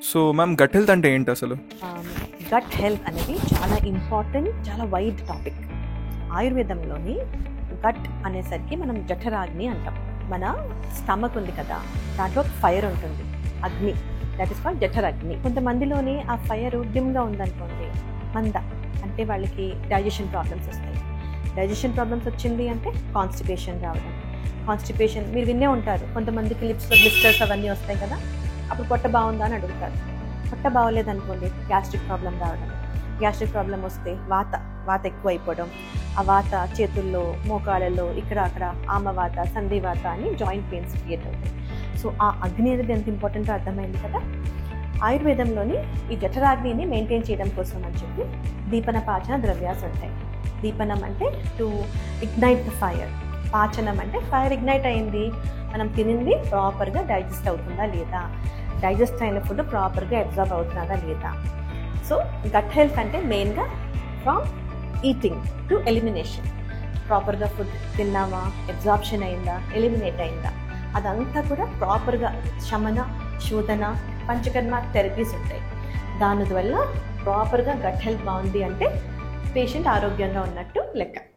So ma'am gut health అంటే ఏంటి అసలు? గట్ హెల్త్ అనేది చాలా ఇంపార్టెంట్, చాలా వైడ్ టాపిక్. ఆయుర్వేదంలోని గట్ అనేసరికి మనం జఠరాగ్ని అంటాం. మన స్టమక్ ఉంది కదా, దాంట్లో ఫైర్ ఉంటుంది, అగ్ని, దట్ ఈస్ కాల్డ్ జఠరాగ్ని. కొంతమందిలోని ఆ ఫైర్ డిమ్గా ఉందనుకోండి, మంద అంటే వాళ్ళకి డైజెషన్ ప్రాబ్లమ్స్ వస్తాయి. డైజెషన్ ప్రాబ్లమ్స్ వచ్చింది అంటే కాన్స్టిపేషన్ రావడం. కాన్స్టిపేషన్ మీరు వినే ఉంటారు, కొంతమందికి లిప్స్లో బ్లిస్టర్స్ అవన్నీ వస్తాయి కదా, అప్పుడు పొట్ట బాగుందా అని అడుగుతారు. పొట్ట బాగోలేదనుకోండి, గ్యాస్ట్రిక్ ప్రాబ్లం రావడం. గ్యాస్ట్రిక్ ప్రాబ్లం వస్తే వాత ఎక్కువ అయిపోవడం. ఆ వాత చేతుల్లో, మోకాళ్ళలో, ఇక్కడ అక్కడ ఆమవాత, సంధివాత అని జాయింట్ పెయిన్స్ క్రియేట్ అవుతాయి. సో ఆ అగ్ని అనేది ఎంత ఇంపార్టెంటో అర్థమైంది కదా. ఆయుర్వేదంలోని ఈ జఠరాగ్నిని మెయింటైన్ చేయడం కోసం అని చెప్పి దీపన పాచన ద్రవ్యాస్ ఉంటాయి. దీపనం అంటే టు ఇగ్నైట్ ద ఫైర్, పాచనం అంటే ఫైర్ ఇగ్నైట్ అయింది, మనం తినింది ప్రాపర్గా డైజెస్ట్ అవుతుందా లేదా, డైజెస్ట్ అయిన ఫుడ్ ప్రాపర్గా అబ్జర్వ్ అవుతున్నదా లేదా. సో గట్ హెల్త్ అంటే మెయిన్గా ఫ్రమ్ ఈటింగ్ టు ఎలిమినేషన్. ప్రాపర్గా ఫుడ్ తిన్నామా, అబ్జార్ప్షన్ అయిందా, ఎలిమినేట్ అయిందా, అదంతా కూడా ప్రాపర్గా శమన, శోధన, పంచకర్మ థెరపీస్ ఉంటాయి. దానివల్ల ప్రాపర్గా గట్ హెల్త్ బాగుంది అంటే పేషెంట్ ఆరోగ్యంగా ఉన్నట్టు లెక్క.